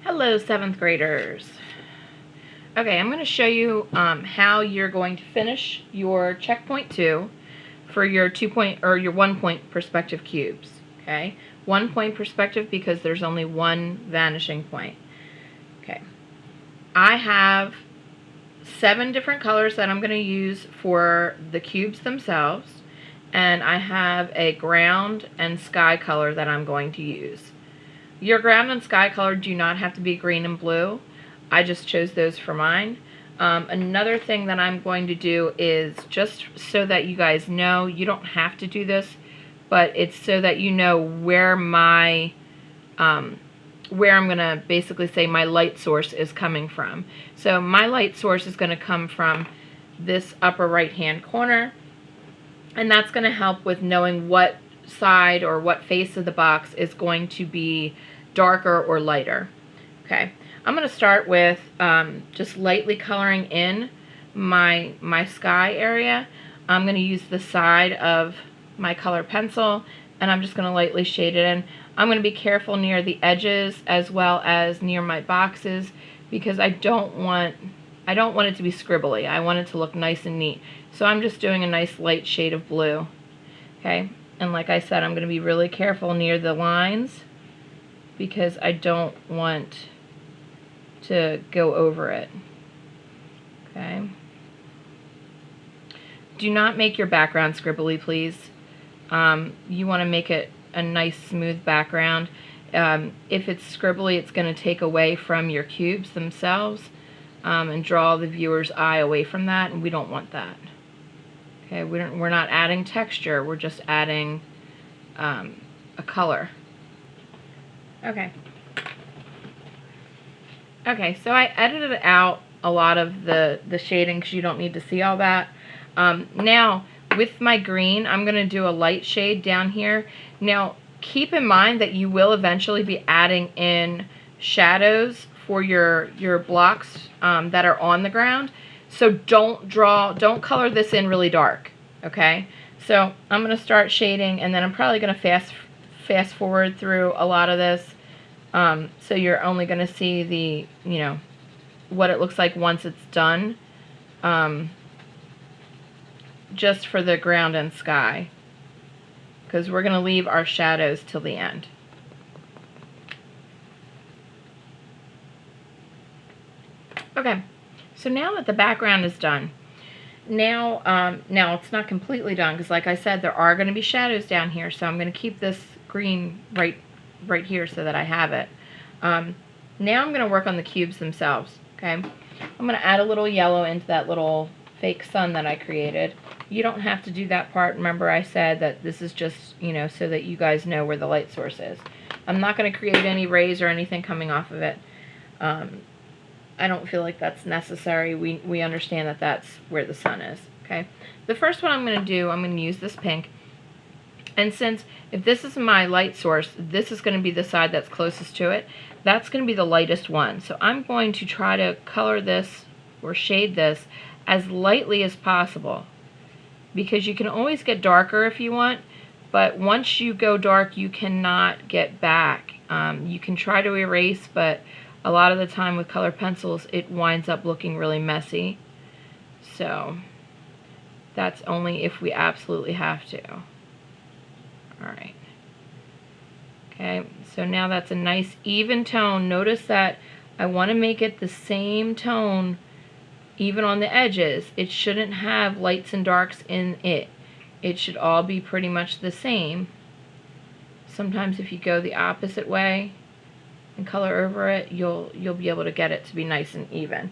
Hello, 7th graders. Okay, I'm going to show you how you're going to finish your checkpoint 2 for your 2-point or your 1-point perspective cubes. Okay, 1-point perspective because there's only one vanishing point. Okay, I have 7 different colors that I'm going to use for the cubes themselves, and I have a ground and sky color that I'm going to use. Your ground and sky color do not have to be green and blue. I just chose those for mine. Another thing that I'm going to do is, just so that you guys know, you don't have to do this, but it's so that you know where my where I'm going to basically say my light source is coming from. So my light source is going to come from this upper right hand corner, and that's going to help with knowing what side or what face of the box is going to be darker or lighter. Okay, I'm going to start with just lightly coloring in my sky area. I'm going to use the side of my color pencil, and I'm just going to lightly shade it in. I'm going to be careful near the edges as well as near my boxes, because I don't want it to be scribbly. I want it to look nice and neat. So I'm just doing a nice light shade of blue. Okay, and like I said, I'm going to be really careful near the lines because I don't want to go over it. Okay. Do not make your background scribbly, please. You want to make it a nice smooth background. If it's scribbly, it's going to take away from your cubes themselves and draw the viewer's eye away from that, and we don't want that. Okay, we're not adding texture, we're just adding a color. Okay. Okay, so I edited out a lot of the shading because you don't need to see all that. Now, with my green, I'm going to do a light shade down here. Now, keep in mind that you will eventually be adding in shadows for your blocks that are on the ground. So don't color this in really dark, okay? So I'm going to start shading, and then I'm probably going to fast forward through a lot of this. So you're only going to see the, what it looks like once it's done, just for the ground and sky, because we're going to leave our shadows till the end. Okay, so now that the background is done, now it's not completely done, because like I said, there are going to be shadows down here, so I'm going to keep this green right here so that I have it. Now I'm going to work on the cubes themselves. Okay, I'm going to add a little yellow into that little fake sun that I created. You don't have to do that part. Remember, I said that this is just, so that you guys know where the light source is. I'm not going to create any rays or anything coming off of it. I don't feel like that's necessary. We understand that that's where the sun is. Okay, the first one I'm going to do, I'm going to use this pink. And since if this is my light source, this is going to be the side that's closest to it. That's going to be the lightest one. So I'm going to try to color this or shade this as lightly as possible, because you can always get darker if you want, but once you go dark, you cannot get back. You can try to erase, but a lot of the time with color pencils, it winds up looking really messy. So that's only if we absolutely have to. Alright. Okay, so now that's a nice even tone. Notice that I want to make it the same tone even on the edges. It shouldn't have lights and darks in it. It should all be pretty much the same. Sometimes if you go the opposite way and color over it, you'll be able to get it to be nice and even.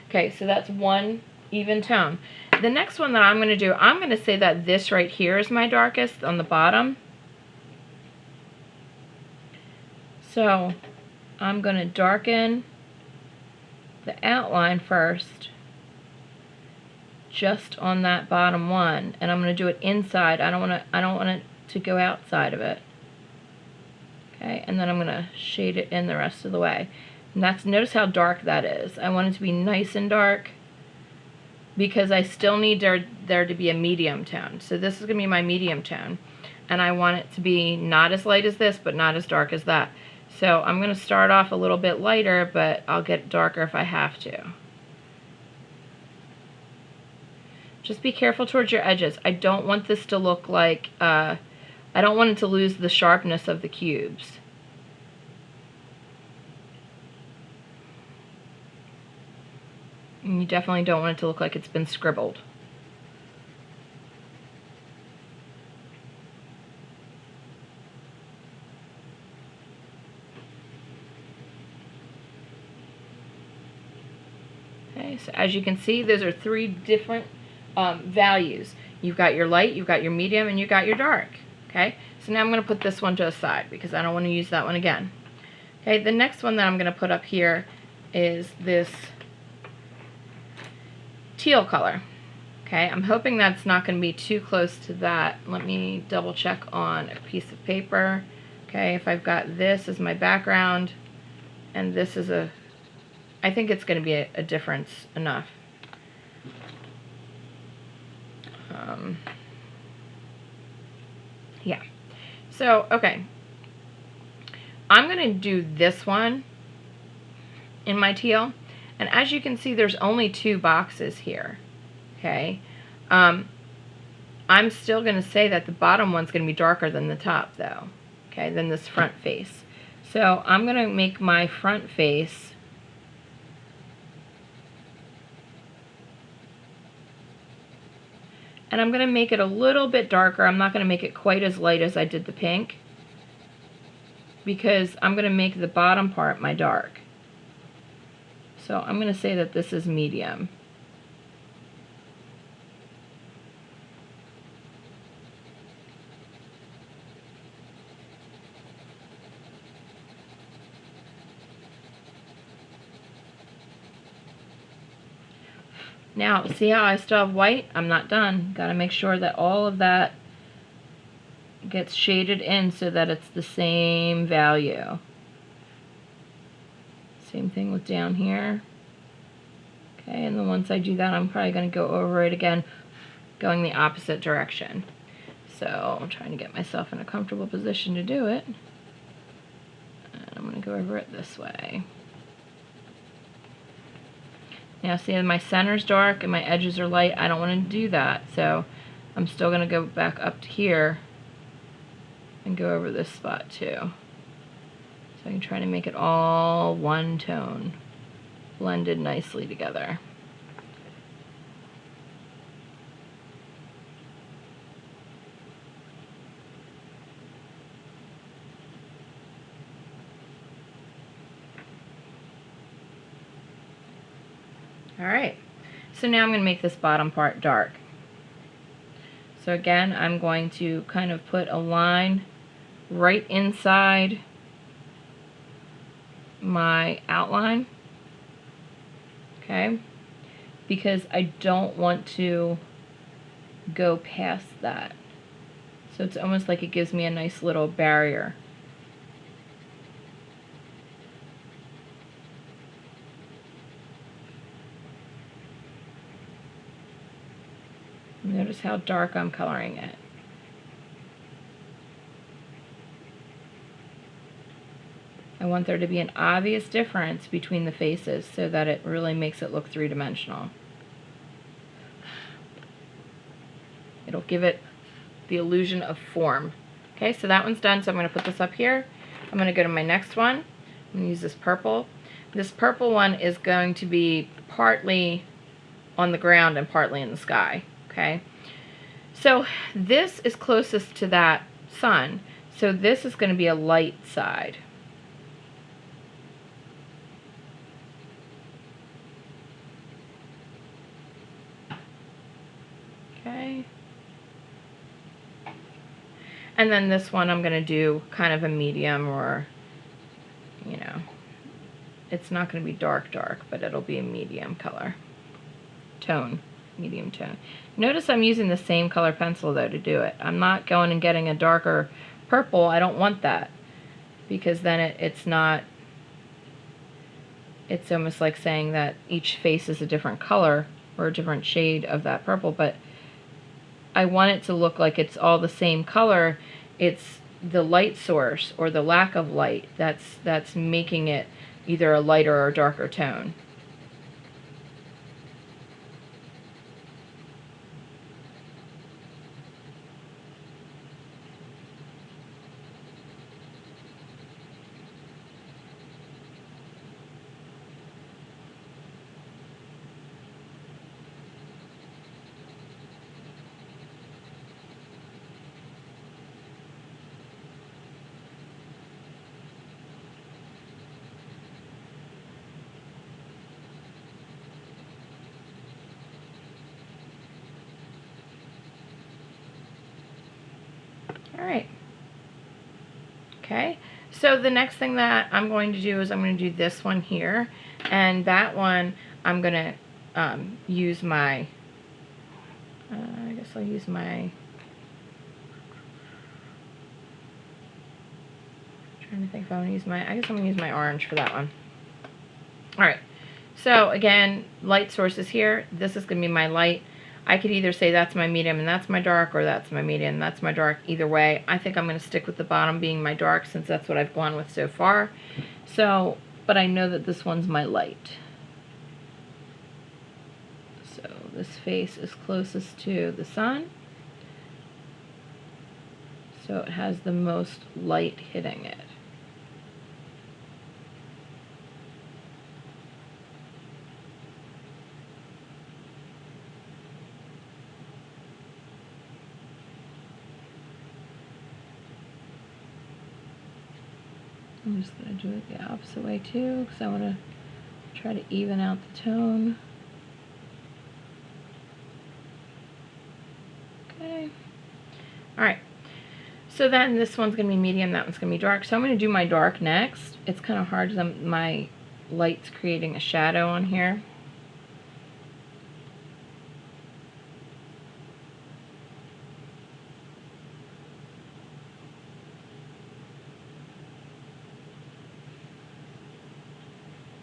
Okay, so that's one even tone. The next one that I'm going to do, I'm going to say that this right here is my darkest on the bottom. So I'm going to darken the outline first, just on that bottom one, and I'm going to do it inside. I don't want it to go outside of it. Okay, and then I'm going to shade it in the rest of the way. And notice how dark that is. I want it to be nice and dark because I still need there to be a medium tone. So this is going to be my medium tone, and I want it to be not as light as this, but not as dark as that. So I'm going to start off a little bit lighter, but I'll get darker if I have to. Just be careful towards your edges. I don't want this to look like, I don't want it to lose the sharpness of the cubes. And you definitely don't want it to look like it's been scribbled. Okay, so as you can see, those are three different values. You've got your light, you've got your medium, and you've got your dark. Okay, so now I'm going to put this one to the side because I don't want to use that one again. Okay, the next one that I'm going to put up here is this teal color. Okay, I'm hoping that's not going to be too close to that. Let me double check on a piece of paper. Okay, if I've got this as my background and this is a, I think it's going to be a difference enough. Yeah. So, okay. I'm going to do this one in my teal. And as you can see, there's only 2 boxes here. Okay. I'm still going to say that the bottom one's going to be darker than the top, though. Okay, than this front face. So I'm going to make my front face and I'm going to make it a little bit darker. I'm not going to make it quite as light as I did the pink because I'm going to make the bottom part my dark. So I'm going to say that this is medium. Now, see how I still have white? I'm not done. Got to make sure that all of that gets shaded in so that it's the same value. Same thing with down here. Okay, and then once I do that, I'm probably going to go over it again, going the opposite direction. So I'm trying to get myself in a comfortable position to do it. And I'm going to go over it this way. Now see, my center's dark and my edges are light. I don't want to do that, so I'm still going to go back up to here and go over this spot too. So I can try to make it all one tone, blended nicely together. Alright, so now I'm going to make this bottom part dark. So again, I'm going to kind of put a line right inside my outline, okay, because I don't want to go past that. So it's almost like it gives me a nice little barrier. Notice how dark I'm coloring it. I want there to be an obvious difference between the faces so that it really makes it look three-dimensional. It'll give it the illusion of form. Okay, so that one's done, so I'm going to put this up here. I'm going to go to my next one. I'm going to use this purple. This purple one is going to be partly on the ground and partly in the sky. Okay, so this is closest to that sun, so this is going to be a light side. Okay, and then this one I'm going to do kind of a medium, or, you know, it's not going to be dark, but it'll be a medium color tone. Medium tone. Notice I'm using the same color pencil though to do it. I'm not going and getting a darker purple. I don't want that, because then it's not, it's almost like saying that each face is a different color or a different shade of that purple, but I want it to look like it's all the same color. It's the light source or the lack of light that's making it either a lighter or darker tone. All right. Okay, so the next thing that I'm going to do is I'm going to do this one here, and that one I'm going to use my, I guess I'll use my, trying to think if I want to use my, I guess I'm going to use my orange for that one. All right, so again, light sources here. This is going to be my light. I could either say that's my medium and that's my dark, or that's my medium and that's my dark. Either way, I think I'm going to stick with the bottom being my dark since that's what I've gone with so far. So, but I know that this one's my light. So this face is closest to the sun. So it has the most light hitting it. I'm just going to do it the opposite way too, because I want to try to even out the tone. Okay. Alright. So then this one's going to be medium, that one's going to be dark. So I'm going to do my dark next. It's kind of hard because my light's creating a shadow on here.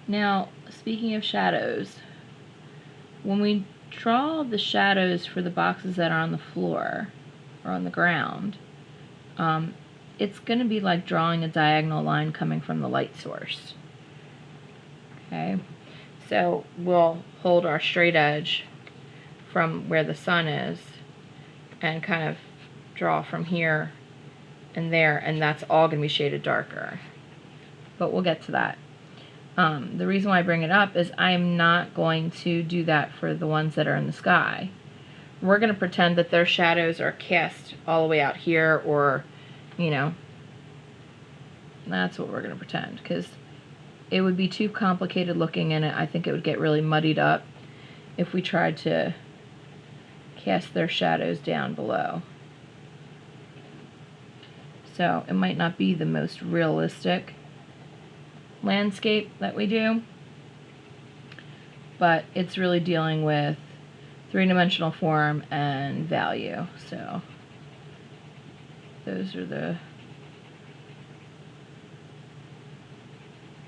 Now, speaking of shadows, when we draw the shadows for the boxes that are on the floor or on the ground, it's going to be like drawing a diagonal line coming from the light source. Okay, so we'll hold our straight edge from where the sun is and kind of draw from here and there, and that's all going to be shaded darker. But we'll get to that. The reason why I bring it up is I'm not going to do that for the ones that are in the sky. We're going to pretend that their shadows are cast all the way out here, or, you know, that's what we're going to pretend, because it would be too complicated looking, and I think it would get really muddied up if we tried to cast their shadows down below. So it might not be the most realistic landscape that we do, but it's really dealing with three-dimensional form and value. So those are the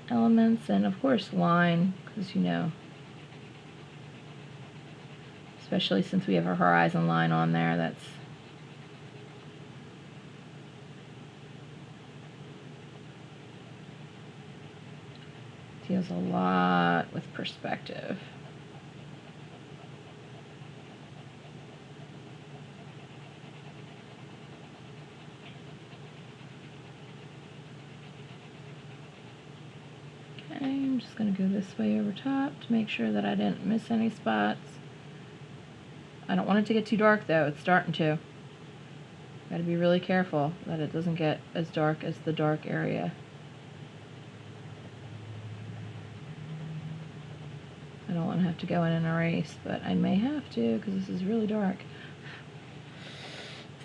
elements, and of course line, because you know, especially since we have a horizon line on there, that's deals a lot with perspective. Okay, I'm just going to go this way over top to make sure that I didn't miss any spots. I don't want it to get too dark though, it's starting to. Got to be really careful that it doesn't get as dark as the dark area. I don't want to have to go in and erase, but I may have to because this is really dark.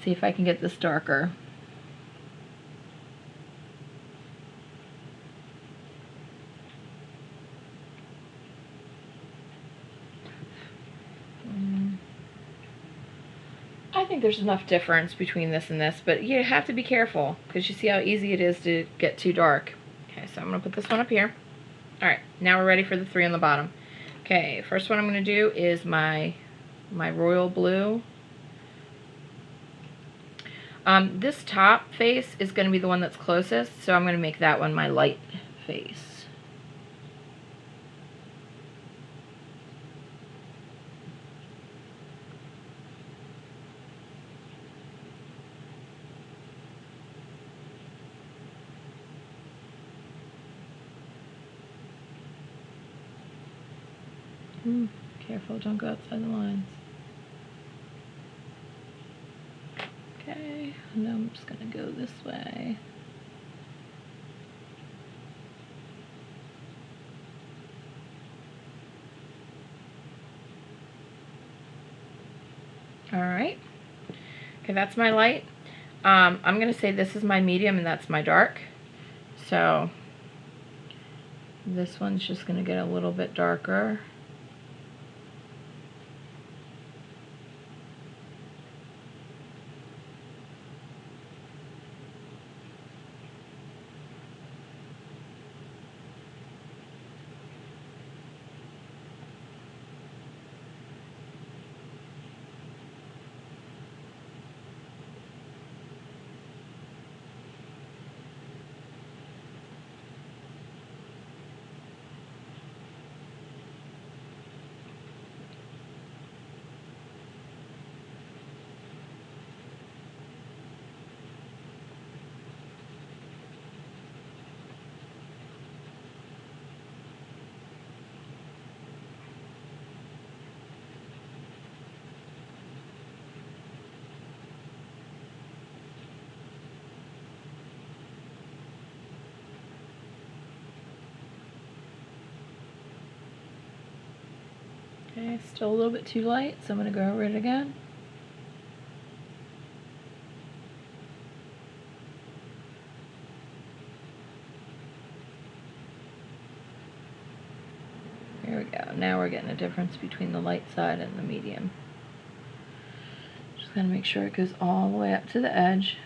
See if I can get this darker. I think there's enough difference between this and this, but you have to be careful because you see how easy it is to get too dark. Okay, so I'm going to put this one up here. Alright, now we're ready for the three on the bottom. Okay, first one I'm going to do is my royal blue. This top face is going to be the one that's closest, so I'm going to make that one my light face. Careful, don't go outside the lines. Okay, and now I'm just going to go this way. Alright, okay, that's my light. I'm going to say this is my medium and that's my dark. So this one's just going to get a little bit darker. Okay, still a little bit too light, so I'm going to go over it again. There we go. Now we're getting a difference between the light side and the medium. Just going to make sure it goes all the way up to the edge.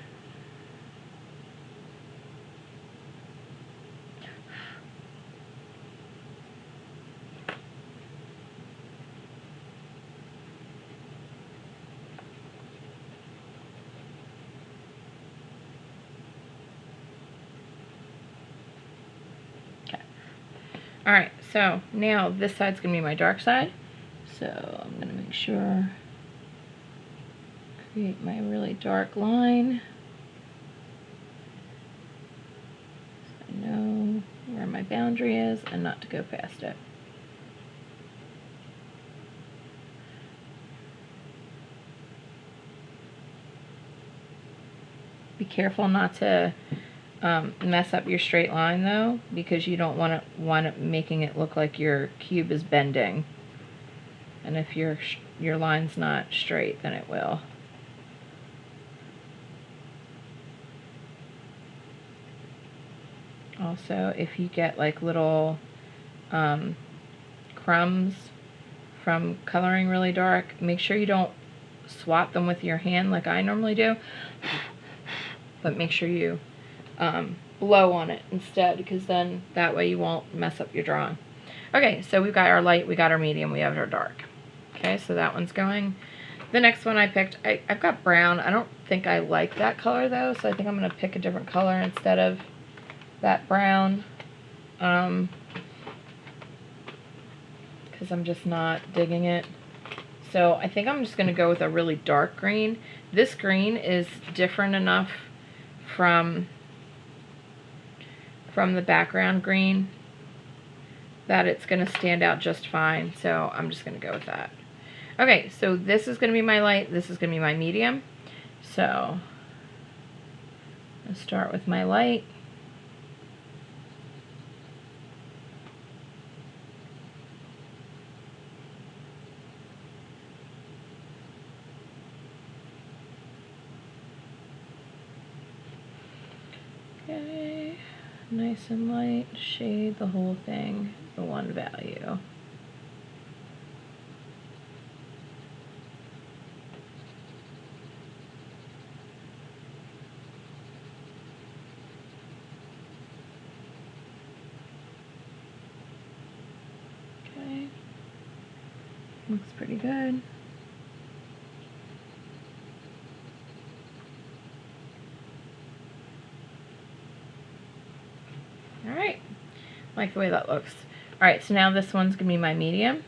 Alright, so now this side's going to be my dark side. So I'm going to make sure, create my really dark line. So I know where my boundary is and not to go past it. Be careful not to mess up your straight line though, because you don't want it making it look like your cube is bending. And if your line's not straight, then it will. Also, if you get like little crumbs from coloring really dark, make sure you don't swat them with your hand like I normally do, but make sure you blow on it instead, because then that way you won't mess up your drawing. Okay, so we've got our light, we got our medium, we have our dark. Okay, so that one's going. The next one I picked, I've got brown. I don't think I like that color though, so I think I'm going to pick a different color instead of that brown, because I'm just not digging it. So I think I'm just going to go with a really dark green. This green is different enough from the background green that it's going to stand out just fine, so I'm just going to go with that. Okay, so this is going to be my light, this is going to be my medium. So let's start with my light. Okay, nice and light, shade the whole thing the one value. Okay, looks pretty good. I like the way that looks. Alright, so now this one's going to be my medium.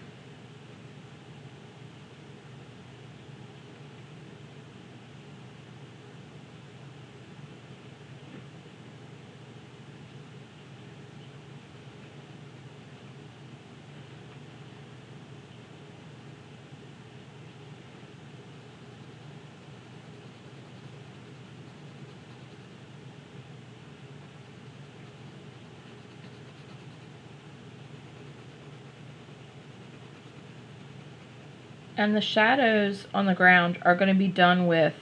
And the shadows on the ground are going to be done with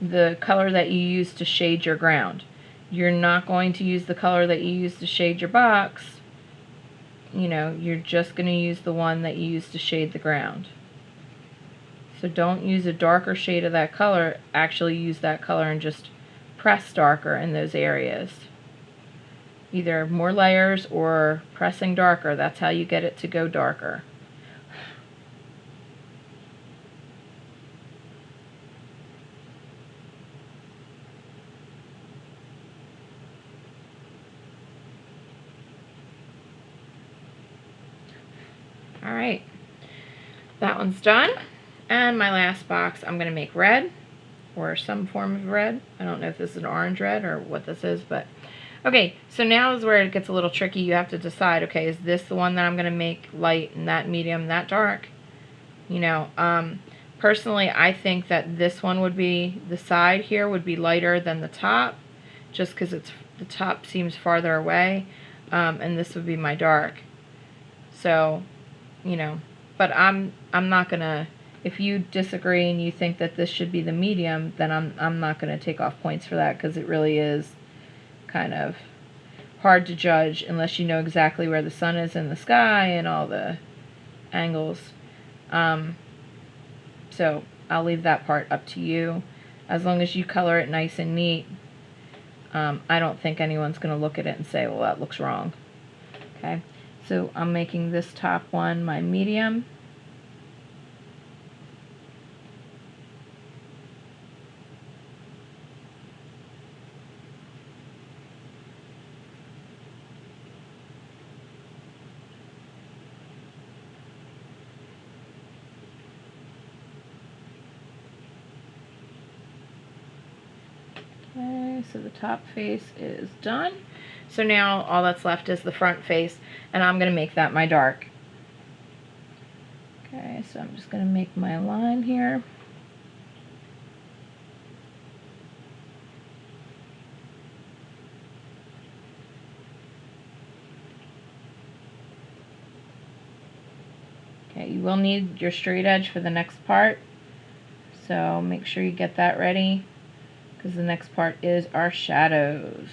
the color that you use to shade your ground. You're not going to use the color that you use to shade your box. You know, you're just going to use the one that you use to shade the ground. So don't use a darker shade of that color. Actually use that color and just press darker in those areas. Either more layers or pressing darker. That's how you get it to go darker. Alright, that one's done. And my last box I'm going to make red, or some form of red. I don't know if this is an orange red or what this is, but okay, so now is where it gets a little tricky. You have to decide, okay, is this the one that I'm going to make light and that medium and that dark? You know, personally I think that this one would be, the side here would be lighter than the top, just because it's, the top seems farther away, and this would be my dark. So, you know, but I'm not gonna, if you disagree and you think that this should be the medium, then I'm not gonna take off points for that, because it really is kind of hard to judge unless you know exactly where the sun is in the sky and all the angles. So I'll leave that part up to you. As long as you color it nice and neat, I don't think anyone's gonna look at it and say, well, that looks wrong. Okay. So I'm making this top one my medium. Okay, so the top face is done. So now all that's left is the front face, and I'm going to make that my dark. Okay, so I'm just going to make my line here. Okay, you will need your straight edge for the next part, so make sure you get that ready, because the next part is our shadows.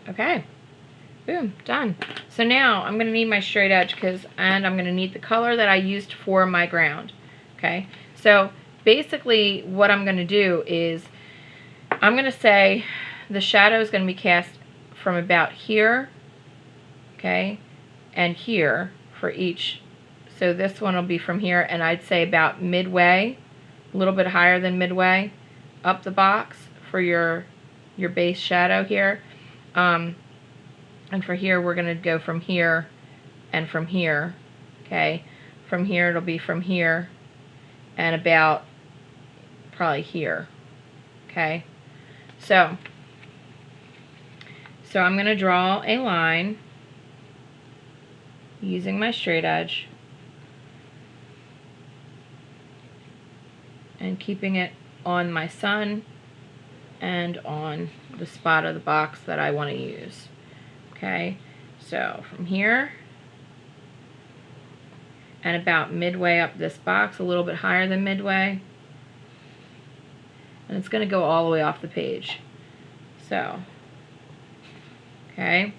Okay, boom, done. So now I'm going to need my straight edge, and I'm going to need the color that I used for my ground. Okay, so basically what I'm going to do is I'm going to say the shadow is going to be cast from about here, okay, and here for each. So this one will be from here, and I'd say about midway, a little bit higher than midway, up the box for your base shadow here. And for here, we're going to go from here and from here, okay? From here, it'll be from here and about probably here, okay? So I'm going to draw a line using my straight edge and keeping it on my sun and on the spot of the box that I want to use. Okay, so from here and about midway up this box, a little bit higher than midway, and it's going to go all the way off the page. So Okay,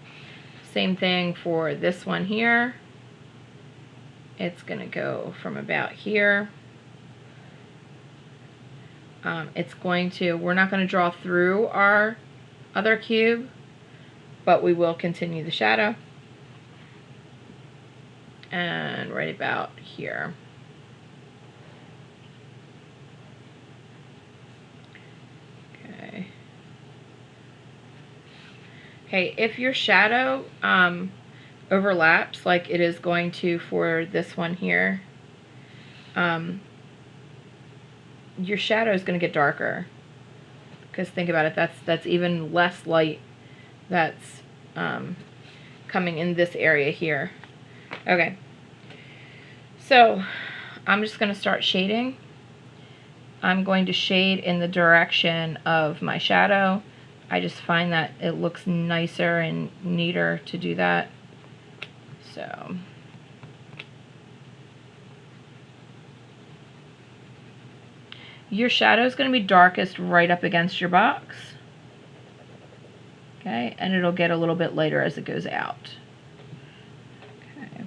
same thing for this one here. It's going to go from about here. We're not going to draw through our other cube, but we will continue the shadow. And right about here. Okay. Okay, if your shadow overlaps like it is going to for this one here, your shadow is going to get darker. Because think about it, that's even less light that's coming in this area here. Okay, so I'm just going to start shading. I'm going to shade in the direction of my shadow. I just find that it looks nicer and neater to do that. So your shadow is going to be darkest right up against your box. Okay, and it'll get a little bit lighter as it goes out. Okay.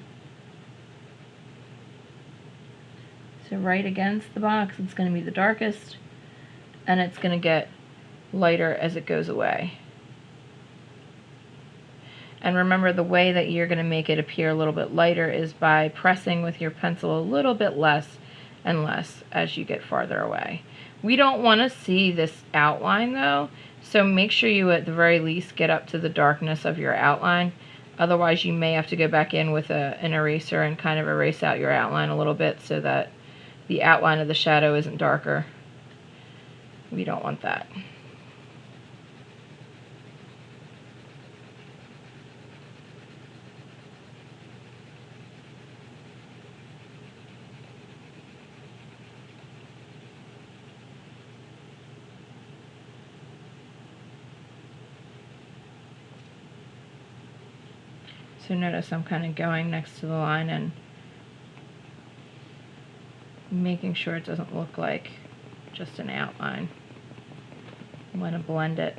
So right against the box, it's going to be the darkest, and it's going to get lighter as it goes away. And remember, the way that you're going to make it appear a little bit lighter is by pressing with your pencil a little bit less and less as you get farther away. We don't want to see this outline though, so make sure you at the very least get up to the darkness of your outline. Otherwise you may have to go back in with an eraser and kind of erase out your outline a little bit so that the outline of the shadow isn't darker. We don't want that. So notice I'm kind of going next to the line and making sure it doesn't look like just an outline. I want to blend it.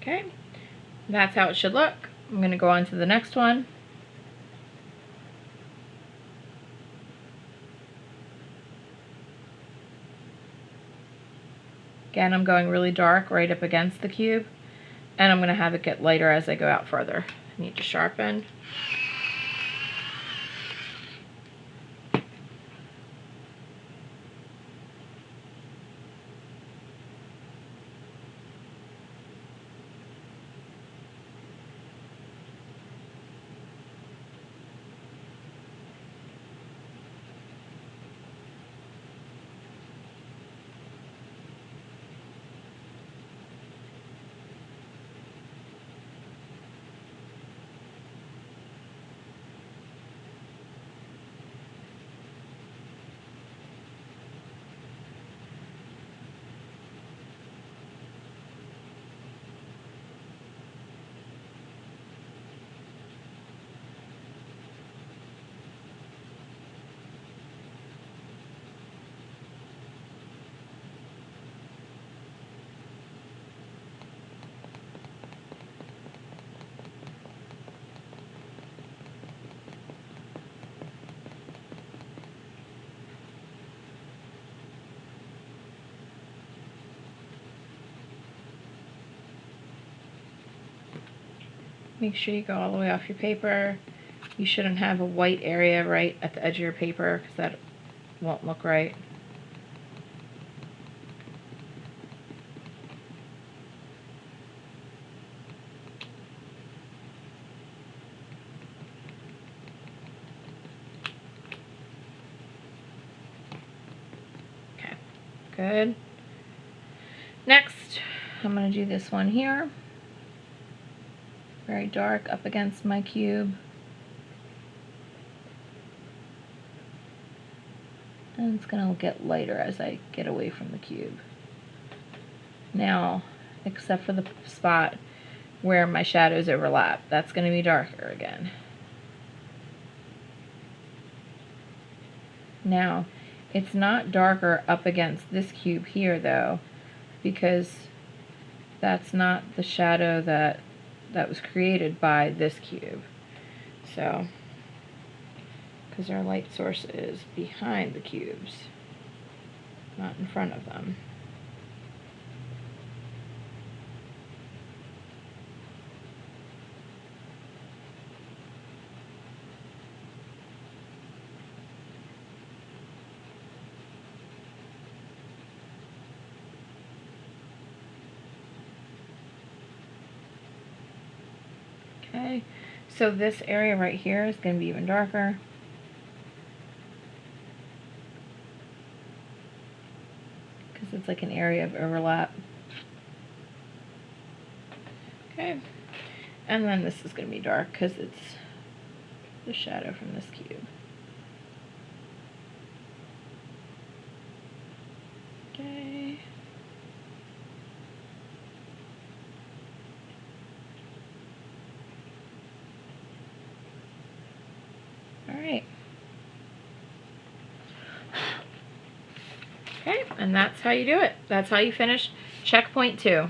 Okay, that's how it should look. I'm going to go on to the next one. Again, I'm going really dark right up against the cube, and I'm going to have it get lighter as I go out further. I need to sharpen. Make sure you go all the way off your paper. You shouldn't have a white area right at the edge of your paper because that won't look right. Okay, Good. Next, I'm going to do this one here. Very dark up against my cube. And it's going to get lighter as I get away from the cube. Now, except for the spot where my shadows overlap, that's going to be darker again. Now, it's not darker up against this cube here though, because that's not the shadow that was created by this cube. So, because our light source is behind the cubes, not in front of them. Okay, so this area right here is going to be even darker. Because it's like an area of overlap. Okay, and then this is going to be dark because it's the shadow from this cube. Okay. Alright. Okay, and that's how you do it. That's how you finish checkpoint 2.